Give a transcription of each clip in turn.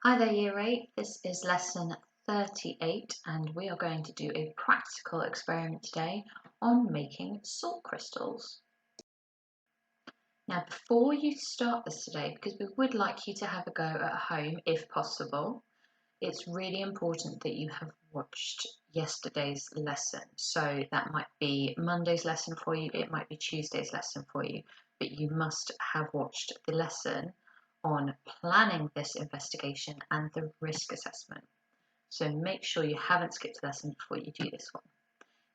Hi there, Year 8. This is lesson 38, and we are going to do a practical experiment today on making salt crystals. Now, before you start this today, because we would like you to have a go at home if possible, it's really important that you have watched yesterday's lesson. So that might be Monday's lesson for you, it might be Tuesday's lesson for you, but you must have watched the lesson on planning this investigation and the risk assessment. So make sure you haven't skipped the lesson before you do this one.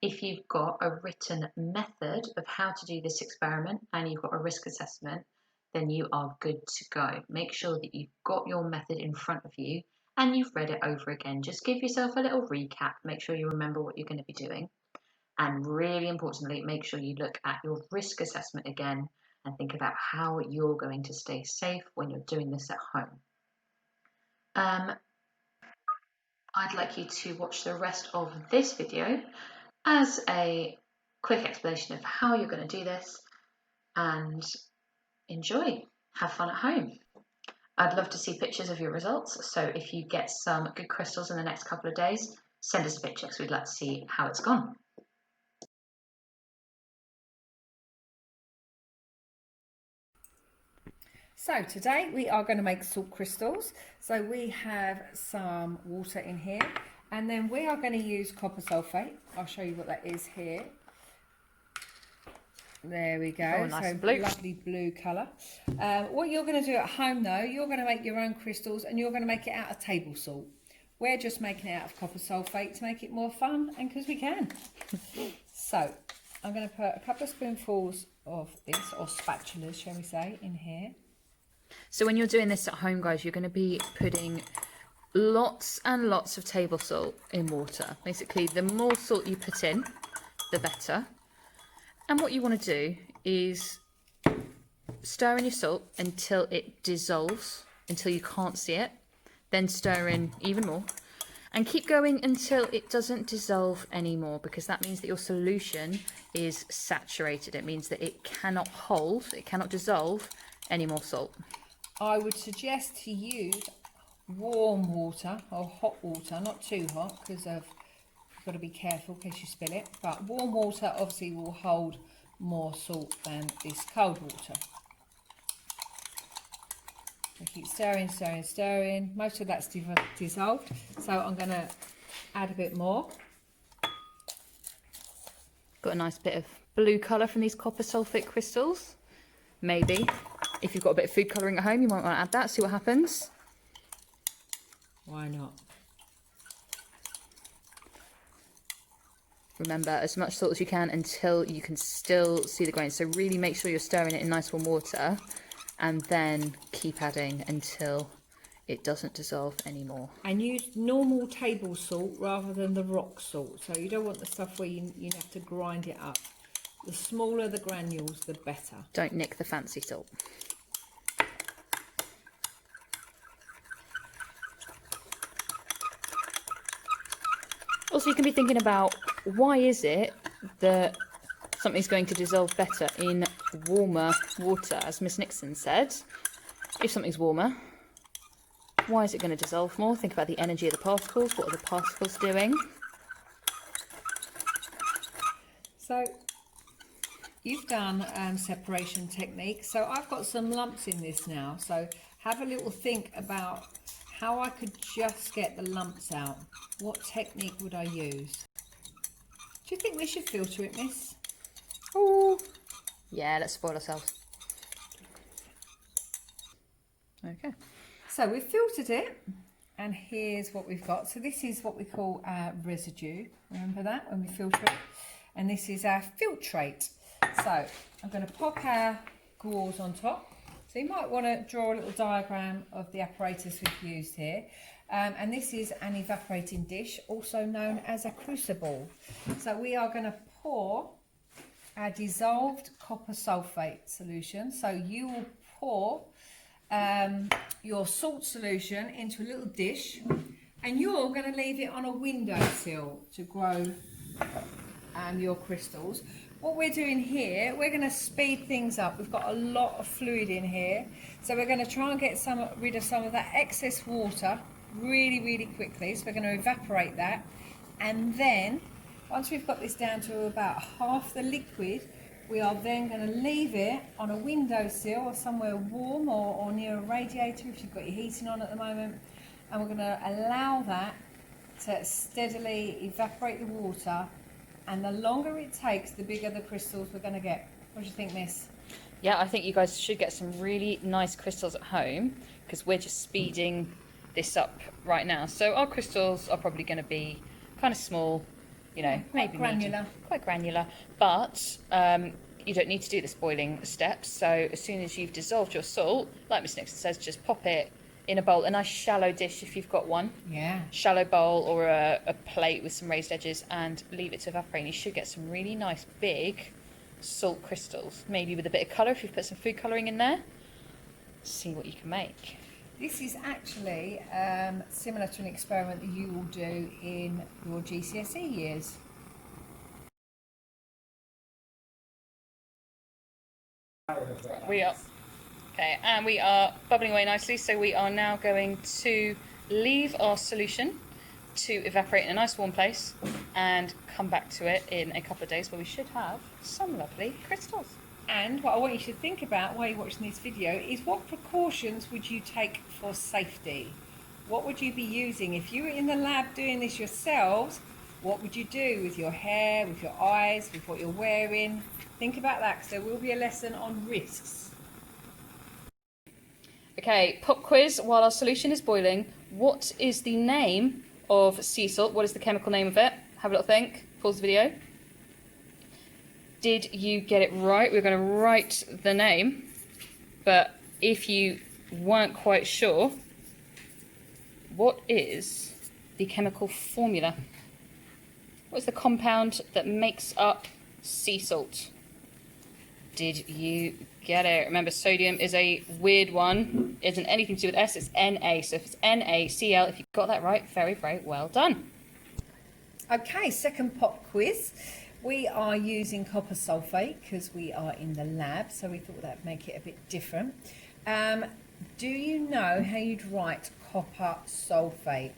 If you've got a written method of how to do this experiment and you've got a risk assessment, then you are good to go. Make sure that you've got your method in front of you and you've read it over again. Just give yourself a little recap, make sure you remember what you're going to be doing. And really importantly, make sure you look at your risk assessment again and think about how you're going to stay safe when you're doing this at home. I'd like you to watch the rest of this video as a quick explanation of how you're going to do this and enjoy. Have fun at home. I'd love to see pictures of your results, so if you get some good crystals in the next couple of days, send us a picture because we'd like to see how it's gone. So today we are going to make salt crystals. So we have some water in here, and then we are going to use copper sulfate. I'll show you what that is here. There we go. Oh, nice so blue. Lovely blue colour. What you're going to do at home though, you're going to make your own crystals and you're going to make it out of table salt. We're just making it out of copper sulfate to make it more fun and because we can. So I'm going to put a couple of spoonfuls of this, or spatulas shall we say, in here. So when you're doing this at home, guys, you're going to be putting lots and lots of table salt in water. Basically, the more salt you put in, the better. And what you want to do is stir in your salt until it dissolves, until you can't see it. Then stir in even more. And keep going until it doesn't dissolve anymore, because that means that your solution is saturated. It means that it cannot hold, it cannot dissolve any more salt. I would suggest to use warm water or hot water, not too hot because you've got to be careful in case you spill it, but warm water obviously will hold more salt than this cold water. So keep stirring, stirring, stirring. Most of that's dissolved, so I'm going to add a bit more. Got a nice bit of blue colour from these copper sulfate crystals. Maybe. If you've got a bit of food colouring at home, you might want to add that, see what happens. Why not? Remember, as much salt as you can until you can still see the grains. So really make sure you're stirring it in nice warm water and then keep adding until it doesn't dissolve anymore. And use normal table salt rather than the rock salt. So you don't want the stuff where you have to grind it up. The smaller the granules, the better. Don't nick the fancy salt. Also, you can be thinking about, why is it that something's going to dissolve better in warmer water? As Miss Nixon said, if something's warmer, why is it going to dissolve more? Think about the energy of the particles. What are the particles doing? So you've done separation technique. So I've got some lumps in this now. So have a little think about how I could just get the lumps out. What technique would I use? Do you think we should filter it, miss? Oh, yeah, let's spoil ourselves. Okay. So we've filtered it, and here's what we've got. So this is what we call residue. Remember that when we filter it? And this is our filtrate. So I'm going to pop our gauze on top. So you might want to draw a little diagram of the apparatus we've used here. And this is an evaporating dish, also known as a crucible. So we are going to pour our dissolved copper sulfate solution. So you will pour your salt solution into a little dish, and you're going to leave it on a windowsill to grow your crystals. what we're doing here, we're going to speed things up. We've got a lot of fluid in here, so we're going to try and get rid of some of that excess water really quickly. So we're going to evaporate that, and then once we've got this down to about half the liquid, we are then going to leave it on a windowsill or somewhere warm, or near a radiator if you've got your heating on at the moment, and we're going to allow that to steadily evaporate the water. And the longer it takes, the bigger the crystals we're going to get. What do you think, Miss? Yeah, I think you guys should get some really nice crystals at home, because we're just speeding this up right now. So our crystals are probably going to be kind of small, you know, maybe granular. Quite granular. But you don't need to do this boiling step. So as soon as you've dissolved your salt, like Miss Nixon says, just pop it in a bowl, a nice shallow dish if you've got one. Yeah. Shallow bowl or a plate with some raised edges, and leave it to evaporate. And you should get some really nice big salt crystals, maybe with a bit of colour if you've put some food colouring in there. See what you can make. This is actually similar to an experiment that you will do in your GCSE years. We are. Okay, and we are bubbling away nicely, so we are now going to leave our solution to evaporate in a nice warm place and come back to it in a couple of days, where we should have some lovely crystals. And what I want you to think about while you're watching this video is, what precautions would you take for safety? What would you be using? If you were in the lab doing this yourselves, what would you do with your hair, with your eyes, with what you're wearing? Think about that, because there will be a lesson on risks. Okay, pop quiz while our solution is boiling. What is the name of sea salt? What is the chemical name of it? Have a little think. Pause the video. Did you get it right? We're going to write the name, but if you weren't quite sure, what is the chemical formula? What's the compound that makes up sea salt? Did you get it? Remember, sodium is a weird one. It isn't anything to do with S, it's Na. So if it's NaCl, if you got that right, very well done. Okay, second pop quiz. We are using copper sulfate because we are in the lab, so we thought that'd make it a bit different. Do you know how you'd write copper sulfate?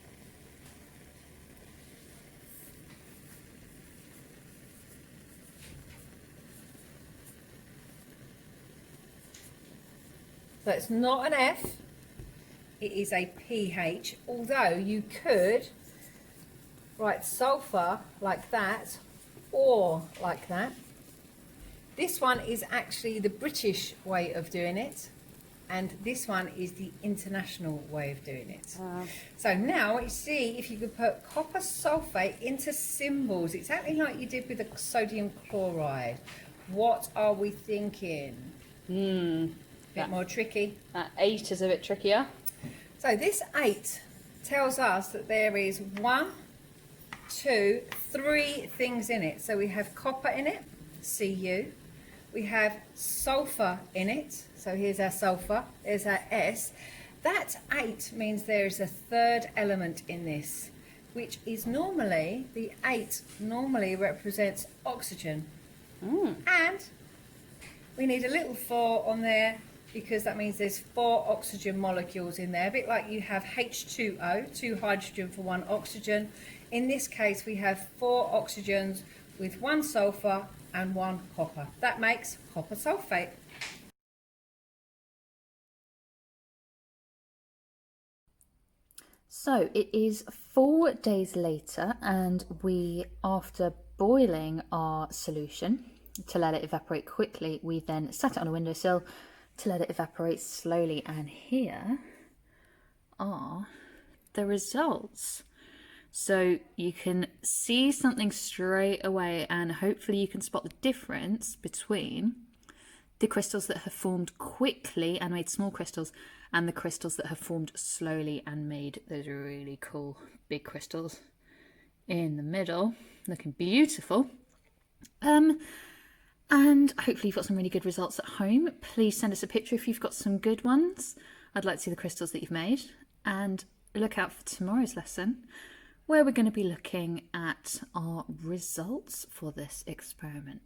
So it's not an F, it is a PH, although you could write sulfur like that or like that. This one is actually the British way of doing it, and this one is the international way of doing it. So now you see if you could put copper sulfate into symbols, exactly like you did with the sodium chloride. What are we thinking? Bit more tricky. That 8 is a bit trickier. So this 8 tells us that there is 1, 2, 3 things in it. So we have copper in it, Cu. We have sulfur in it. So here's our sulfur, there's our S. That 8 means there is a third element in this, which is normally, the 8 normally represents oxygen. And we need a little 4 on there, because that means there's 4 oxygen molecules in there, a bit like you have H2O, 2 hydrogen for 1 oxygen. In this case, we have 4 oxygens with 1 sulfur and 1 copper. That makes copper sulfate. So it is 4 days later, and we, after boiling our solution to let it evaporate quickly, we then sat it on a windowsill to let it evaporate slowly, and here are the results. So you can see something straight away, and hopefully you can spot the difference between the crystals that have formed quickly and made small crystals, and the crystals that have formed slowly and made those really cool big crystals in the middle, looking beautiful. And hopefully you've got some really good results at home. Please send us a picture if you've got some good ones. I'd like to see the crystals that you've made. And look out for tomorrow's lesson, where we're going to be looking at our results for this experiment.